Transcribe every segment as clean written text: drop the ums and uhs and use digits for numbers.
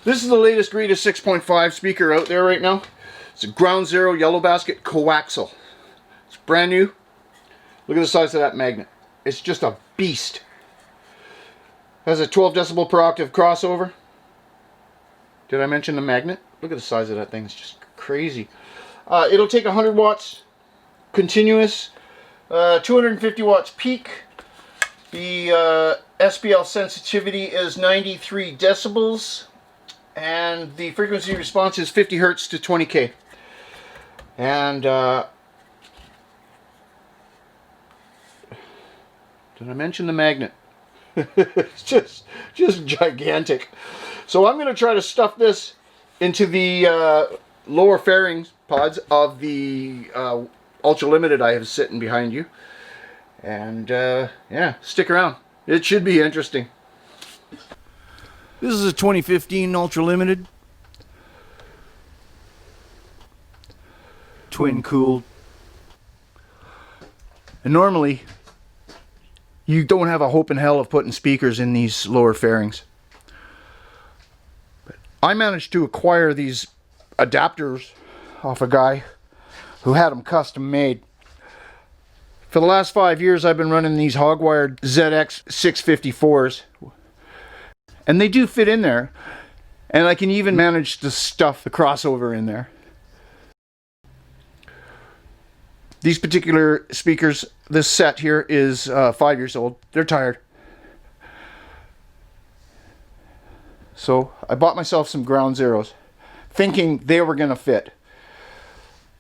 This is the latest greatest 6.5 speaker out there right now. It's a Ground Zero Yellow Basket Coaxial. It's brand new. Look at the size of that magnet. It's just a beast. Has a 12 decibel per octave crossover. Did I mention the magnet? Look at the size of that thing. It's just crazy. It'll take 100 watts continuous, 250 watts peak. The SPL sensitivity is 93 decibels, and the frequency response is 50 hertz to 20K. And did I mention the magnet? It's just gigantic. So I'm going to try to stuff this into the lower fairings pods of the Ultra Limited I have sitting behind you. And yeah, stick around. It should be interesting. This is a 2015 Ultra Limited. Twin cooled. And normally, you don't have a hope in hell of putting speakers in these lower fairings. But I managed to acquire these adapters off a guy who had them custom made. For the last 5 years I've been running these hog-wired ZX 6.5's, and they do fit in there, and I can even manage to stuff the crossover in there. These particular speakers, this set here is 5 years old. They're tired. So I bought myself some Ground Zeros, thinking they were going to fit.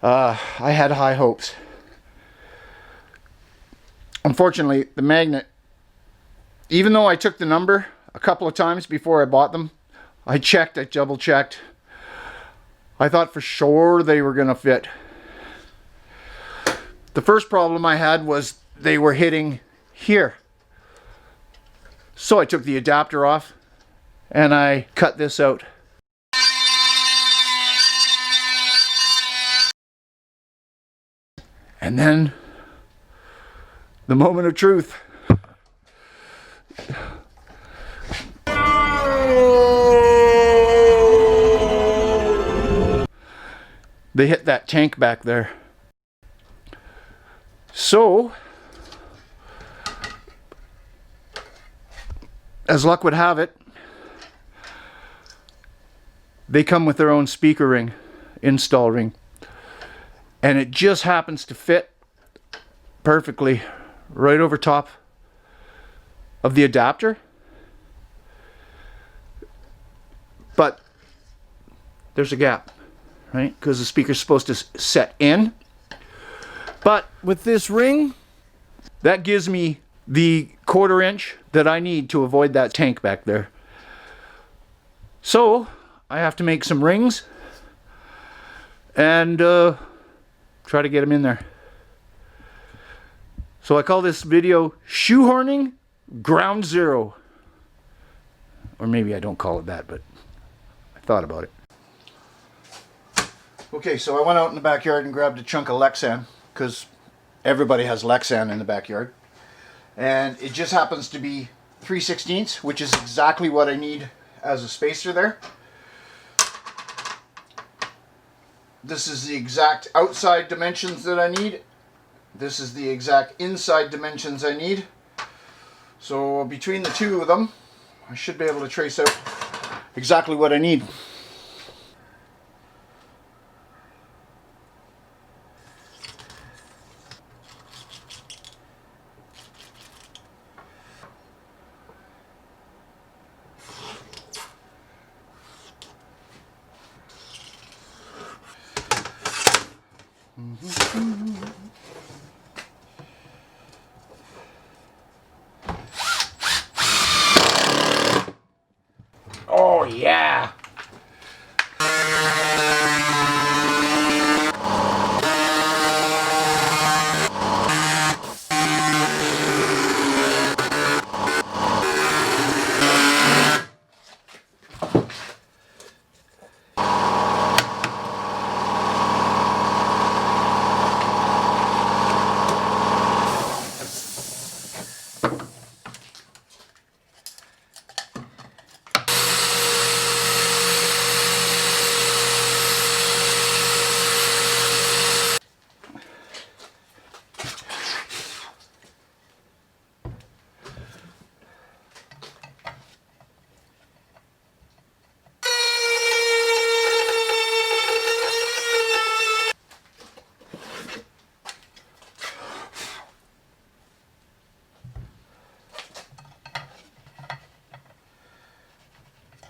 I had high hopes. Unfortunately, the magnet, even though I took the number a couple of times before I bought them, I double checked. I thought for sure they were going to fit. The first problem I had was they were hitting here. So I took the adapter off and I cut this out. And then the moment of truth. They hit that tank back there. So, as luck would have it, they come with their own speaker ring, install ring. And it just happens to fit perfectly right over top of the adapter. But there's a gap, right? Because the speaker's supposed to set in. But with this ring, that gives me the 1/4 inch that I need to avoid that tank back there. So I have to make some rings and try to get them in there. So I call this video Shoehorning Ground Zero. Or maybe I don't call it that, but I thought about it. Okay, so I went out in the backyard and grabbed a chunk of Lexan, because everybody has Lexan in the backyard. And it just happens to be 3/16, which is exactly what I need as a spacer there. This is the exact outside dimensions that I need. This is the exact inside dimensions I need. So between the two of them, I should be able to trace out exactly what I need. Oh yeah!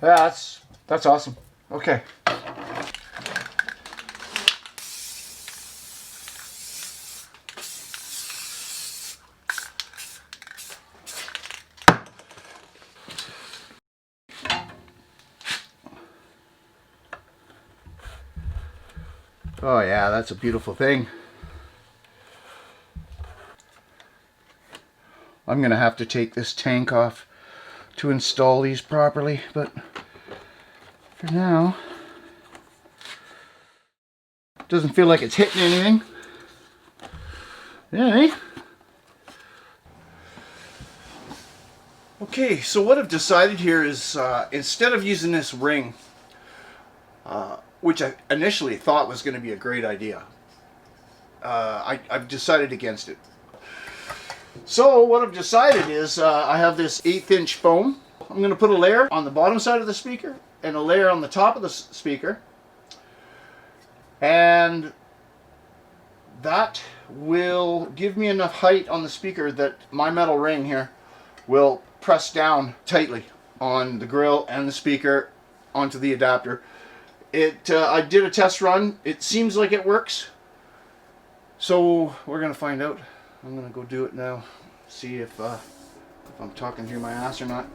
Yeah, that's awesome. Okay. Oh yeah, that's a beautiful thing. I'm gonna have to take this tank off to install these properly, but for now, it doesn't feel like it's hitting anything. Yeah, eh? Okay, so what I've decided here is instead of using this ring, which I initially thought was going to be a great idea, I've decided against it. So what I've decided is I have this 1/8 inch foam. I'm going to put a layer on the bottom side of the speaker and a layer on the top of the speaker, and that will give me enough height on the speaker that my metal ring here will press down tightly on the grill and the speaker onto the adapter. I did a test run. It seems like it works. So we're gonna find out. I'm gonna go do it now. See if I'm talking through my ass or not.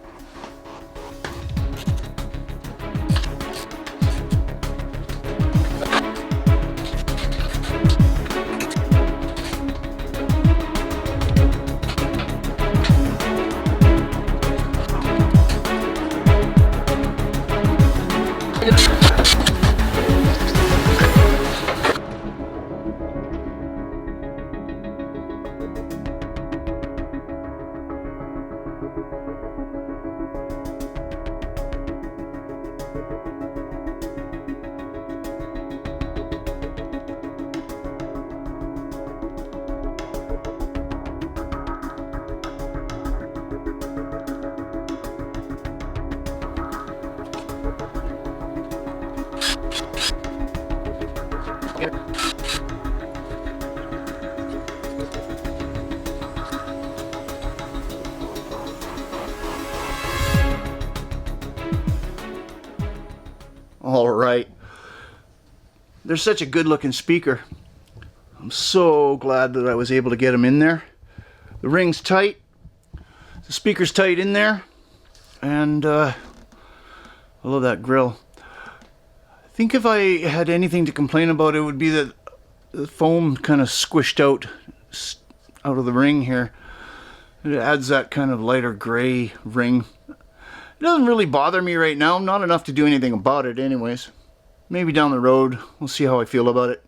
All right. They're such a good looking speaker. I'm so glad that I was able to get them in there. The ring's tight. The speaker's tight in there. And I love that grill. I think if I had anything to complain about, it would be that the foam kind of squished out of the ring here. It adds that kind of lighter gray ring. It doesn't really bother me right now, not enough to do anything about it anyways. Maybe down the road, we'll see how I feel about it.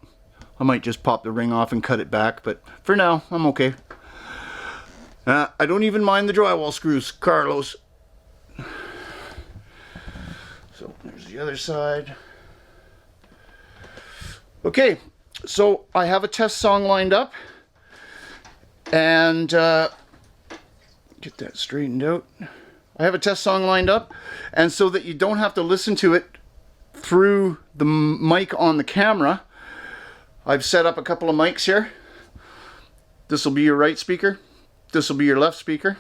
I might just pop the ring off and cut it back, but for now, I'm okay. I don't even mind the drywall screws, Carlos. So there's the other side. Okay, so I have a test song lined up, and get that straightened out. I have a test song lined up, and so that you don't have to listen to it through the mic on the camera, I've set up a couple of mics here. This will be your right speaker, this will be your left speaker,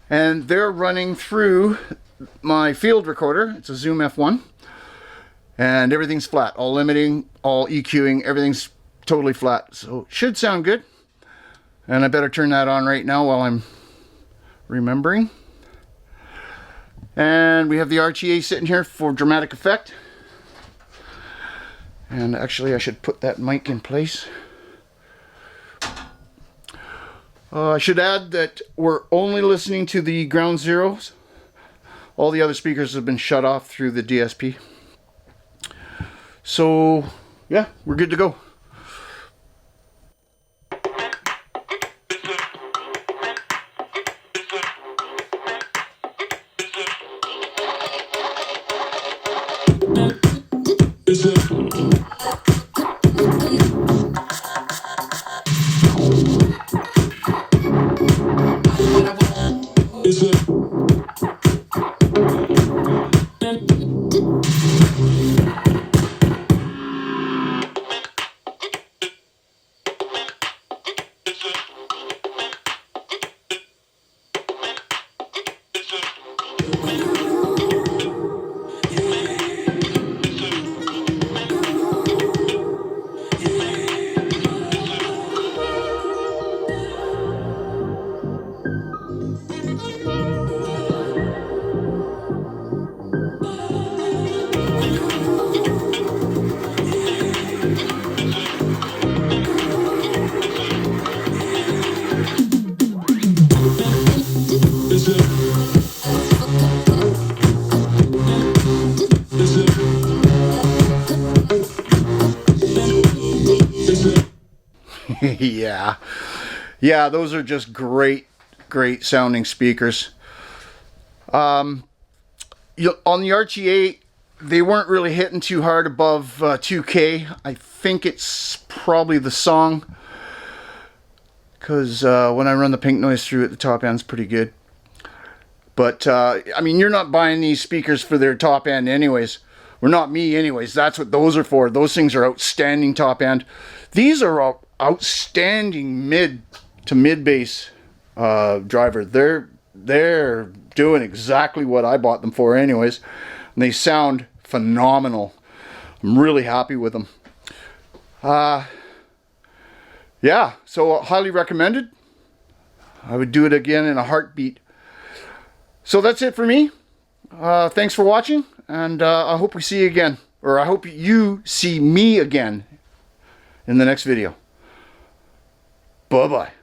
and they're running through my field recorder. It's a Zoom F1, and everything's flat, all limiting, all EQing, everything's totally flat, so it should sound good. And I better turn that on right now while I'm remembering. And we have the RTA sitting here for dramatic effect. And actually I should put that mic in place. I should add that we're only listening to the Ground Zeros. All the other speakers have been shut off through the DSP. So yeah, we're good to go. Yeah. Yeah, those are just great sounding speakers. On the RTA, they weren't really hitting too hard above 2K. I think it's probably the song, because when I run the pink noise through it, the top end's pretty good. But I mean, you're not buying these speakers for their top end anyways. Or not me anyways. That's what those are for. Those things are outstanding top end. These are outstanding mid to mid bass driver. They're doing exactly what I bought them for anyways. And they sound phenomenal. I'm really happy with them. Yeah, so highly recommended. I would do it again in a heartbeat. So that's it for me. Thanks for watching, and I hope we see you again, or I hope you see me again in the next video. Bye-bye.